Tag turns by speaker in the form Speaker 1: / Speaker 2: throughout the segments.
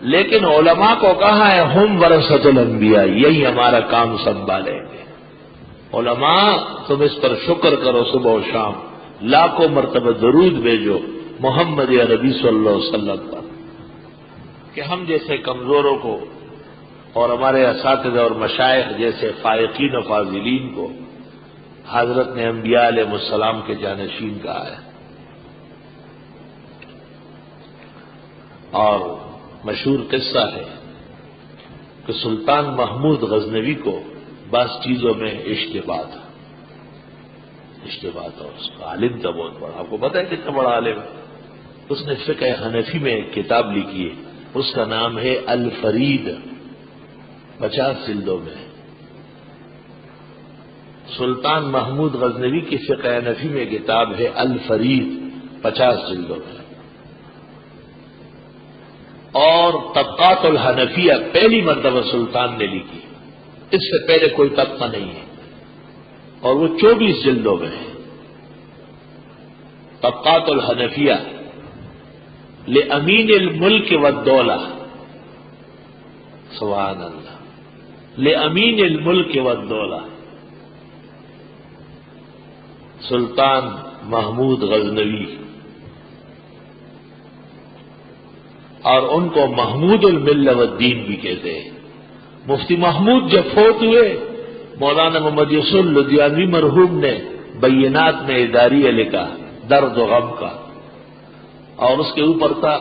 Speaker 1: لیکن علماء کو کہا ہے ہم ورثۃ الانبیاء، یہی ہمارا کام سنبھالیں گے۔ علماء تم اس پر شکر کرو صبح و شام، لاکھوں مرتبہ درود بھیجو محمد عربی صلی اللہ علیہ وسلم پر، کہ ہم جیسے کمزوروں کو اور ہمارے اساتذہ اور مشائخ جیسے فائقین و فاضلین کو حضرت نے انبیاء علیہ السلام کے جانشین کہا ہے۔ اور مشہور قصہ ہے کہ سلطان محمود غزنوی کو بعض چیزوں میں اشتباہ تھا، اور اس کا عالم تھا بہت بڑا، آپ کو پتہ ہے کتنا بڑا عالم ہے۔ اس نے فقہ حنفی میں ایک کتاب لکھی ہے، اس کا نام ہے الفرید، 50 جلدوں میں۔ سلطان محمود غزنوی کی فقہ حنفی میں کتاب ہے الفرید، 50 جلدوں میں۔ اور طبقات الحنفیہ پہلی مرتبہ سلطان نے لکھی، اس سے پہلے کوئی طبقہ نہیں ہے، اور وہ 24 جلدوں میں ہے۔ طبقات الحنفیہ لامین الملک والدولہ، سبحان اللہ، لامین الملک والدولہ، سلطان محمود غزنوی، اور ان کو محمود الملہ والدین بھی کہتے ہیں۔ مفتی محمود جب فوت ہوئے، مولانا محمد یسر لدھیانوی مرحوم نے بینات میں اداریہ لکھا درد و غم کا، اور اس کے اوپر تھا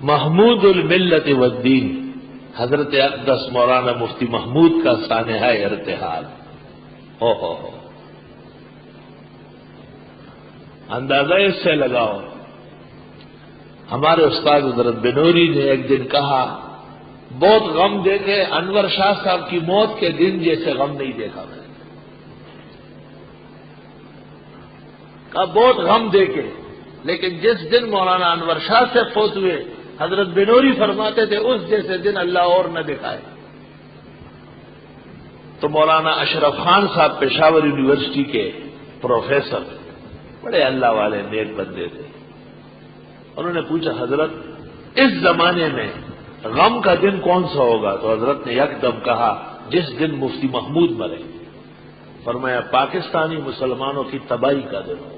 Speaker 1: محمود الملت والدین، حضرت اقدس مولانا مفتی محمود کا سانحہ ارتحال۔ ہو اندازہ اس سے لگاؤ، ہمارے استاد حضرت بنوری نے ایک دن کہا بہت غم دیکھے، انور شاہ صاحب کی موت کے دن جیسے غم نہیں دیکھا میں نے، کہا بہت غم دیکھے، لیکن جس دن مولانا انور شاہ سے فوت ہوئے حضرت بنوری فرماتے تھے اس جیسے دن اللہ اور نہ دکھائے۔ تو مولانا اشرف خان صاحب پشاور یونیورسٹی کے پروفیسر، بڑے اللہ والے نیک بندے تھے، انہوں نے پوچھا حضرت اس زمانے میں غم کا دن کون سا ہوگا؟ تو حضرت نے یکدم کہا جس دن مفتی محمود مرے، فرمایا پاکستانی مسلمانوں کی تباہی کا دن ہوگا۔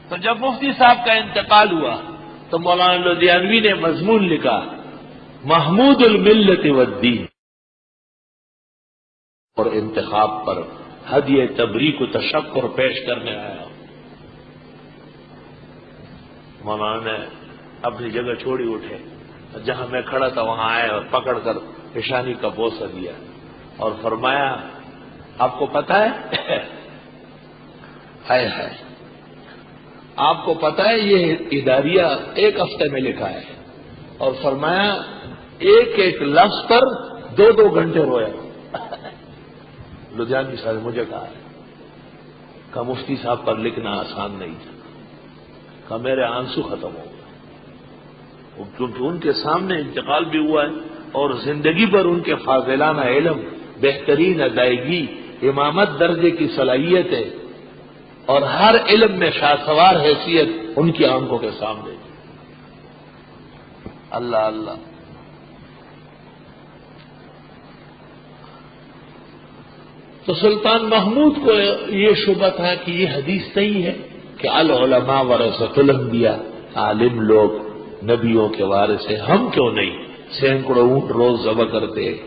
Speaker 1: تو جب مفتی صاحب کا انتقال ہوا تو مولانا لدھیانوی نے مضمون لکھا محمود الملت والدین، اور انتخاب پر ہدیہ تبریک و تشکر پیش کرنے آیا۔ مولانا نے اپنی جگہ چھوڑی اٹھے، جہاں میں کھڑا تھا وہاں آئے اور پکڑ کر پیشانی کا بوسہ دیا اور فرمایا آپ کو پتہ ہے ہائے ہائے، آپ کو پتہ ہے یہ اداریہ ایک ہفتے میں لکھا ہے، اور فرمایا ایک ایک لفظ پر 2 گھنٹے رویا۔ لدھیانوی صاحب نے مجھے کہا ہے، کہ مفتی صاحب پر لکھنا آسان نہیں تھا، کہ میرے آنسو ختم ہو گئے، کیونکہ ان کے سامنے انتقال بھی ہوا ہے اور زندگی پر ان کے فاضلانہ علم، بہترین ادائیگی، امامت درجے کی صلاحیت ہے، اور ہر علم میں شاہسوار حیثیت ان کی آنکھوں کے سامنے۔ اللہ اللہ، تو سلطان محمود کو یہ شبہ تھا کہ یہ حدیث صحیح ہے کہ العلماء ورثۃ الانبیاء، عالم لوگ نبیوں کے وارث ہیں، ہم کیوں نہیں؟ سینکڑوں اونٹ روز ذبح کرتے ہیں،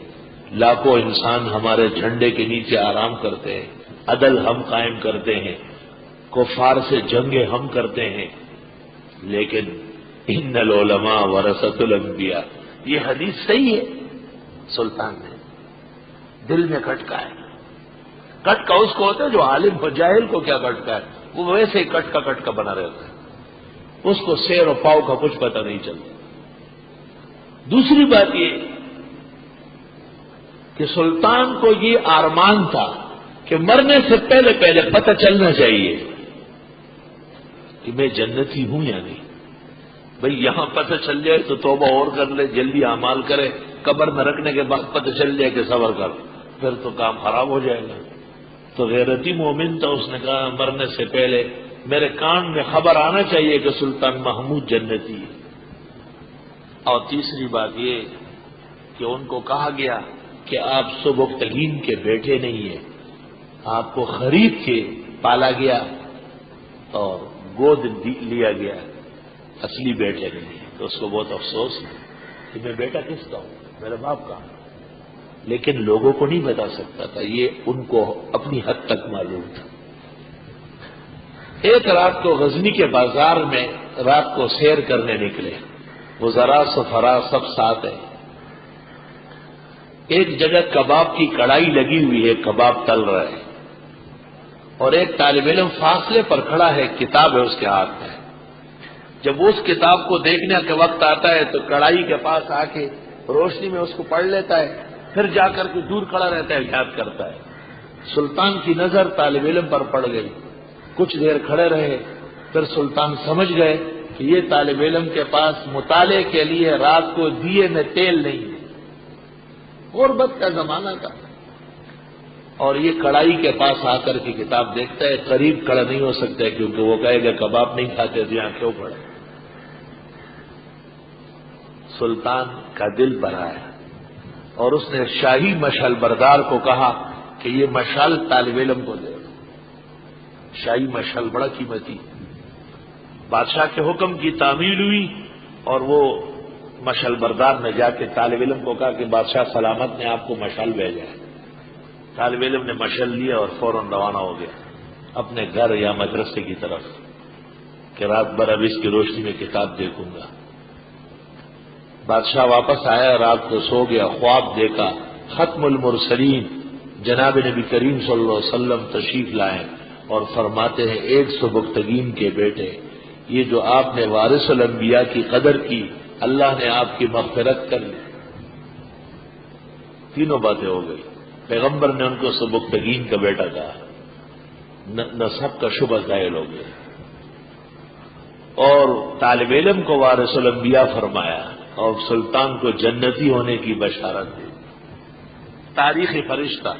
Speaker 1: لاکھوں انسان ہمارے جھنڈے کے نیچے آرام کرتے ہیں، عدل ہم قائم کرتے ہیں، کفار سے جنگیں ہم کرتے ہیں، لیکن ان العلماء ورثۃ الانبیاء، یہ حدیث صحیح ہے۔ سلطان نے دل میں کھٹکا ہے، کٹکا اس کو ہوتا ہے جو عالم ہو، جاہل کو کیا کٹکا ہے، وہ ویسے ہی کٹکا بنا رہتا ہے، اس کو سیر و پاؤ کا کچھ پتہ نہیں چلتا۔ دوسری بات یہ کہ سلطان کو یہ ارمان تھا کہ مرنے سے پہلے پتہ چلنا چاہیے کہ میں جنتی ہوں یا نہیں۔ بھئی یہاں پتہ چل جائے تو توبہ اور کر لے، جلدی اعمال کرے، قبر میں رکھنے کے بعد پتہ چل جائے کہ صبر کر، پھر تو کام خراب ہو جائے گا۔ تو غیرتی مومن تھا، اس نے کہا مرنے سے پہلے میرے کان میں خبر آنا چاہیے کہ سلطان محمود جنتی ہے۔ اور تیسری بات یہ کہ ان کو کہا گیا کہ آپ سبکتگین کے بیٹے نہیں ہیں، آپ کو خرید کے پالا گیا اور گود لیا گیا، اصلی بیٹے نہیں ہے۔ تو اس کو بہت افسوس ہے کہ میں بیٹا کس کا ہوں، میرے باپ کا ہوں، لیکن لوگوں کو نہیں بتا سکتا تھا، یہ ان کو اپنی حد تک معلوم تھا۔ ایک رات کو غزنی کے بازار میں رات کو سیر کرنے نکلے، وزراء سفراء سب ساتھ ہیں۔ ایک جگہ کباب کی کڑائی لگی ہوئی ہے، کباب تل رہا ہے، اور ایک طالب علم فاصلے پر کھڑا ہے، کتاب ہے اس کے ہاتھ میں۔ جب وہ اس کتاب کو دیکھنے کا وقت آتا ہے تو کڑائی کے پاس آ کے روشنی میں اس کو پڑھ لیتا ہے، پھر جا کر کے دور کھڑا رہتا ہے، یاد کرتا ہے۔ سلطان کی نظر طالب علم پر پڑ گئی، کچھ دیر کھڑے رہے، پھر سلطان سمجھ گئے کہ یہ طالب علم کے پاس مطالعے کے لیے رات کو دیے میں تیل نہیں ہے، غربت کا زمانہ تھا، اور یہ کڑائی کے پاس آ کر کے کتاب دیکھتا ہے، قریب کھڑا نہیں ہو سکتا ہے کیونکہ وہ کہے گا کباب نہیں کھاتے تو یہاں کیوں پڑے۔ سلطان کا دل بھرایا اور اس نے شاہی مشعل بردار کو کہا کہ یہ مشعل طالب علم کو دے۔ شاہی مشعل بڑا قیمتی، بادشاہ کے حکم کی تعمیل ہوئی، اور وہ مشعل بردار نے جا کے طالب علم کو کہا کہ بادشاہ سلامت نے آپ کو مشعل بھیجا ہے۔ طالب علم نے مشعل لیا اور فوراً روانہ ہو گیا اپنے گھر یا مدرسے کی طرف کہ رات بھر اب اس کی روشنی میں کتاب دیکھوں گا۔ بادشاہ واپس آیا، رات کو سو گیا، خواب دیکھا، ختم المرسلین جناب نبی کریم صلی اللہ علیہ وسلم تشریف لائے اور فرماتے ہیں ایک سبکتگین کے بیٹے، یہ جو آپ نے وارث الانبیاء کی قدر کی، اللہ نے آپ کی مغفرت کر لی۔ تینوں باتیں ہو گئی، پیغمبر نے ان کو سبکتگین کا بیٹا کہا، نسب کا شبہ ظاہر ہو گیا، اور طالب علم کو وارث الانبیاء فرمایا، اور سلطان کو جنتی ہونے کی بشارت دی۔ تاریخی فرشتہ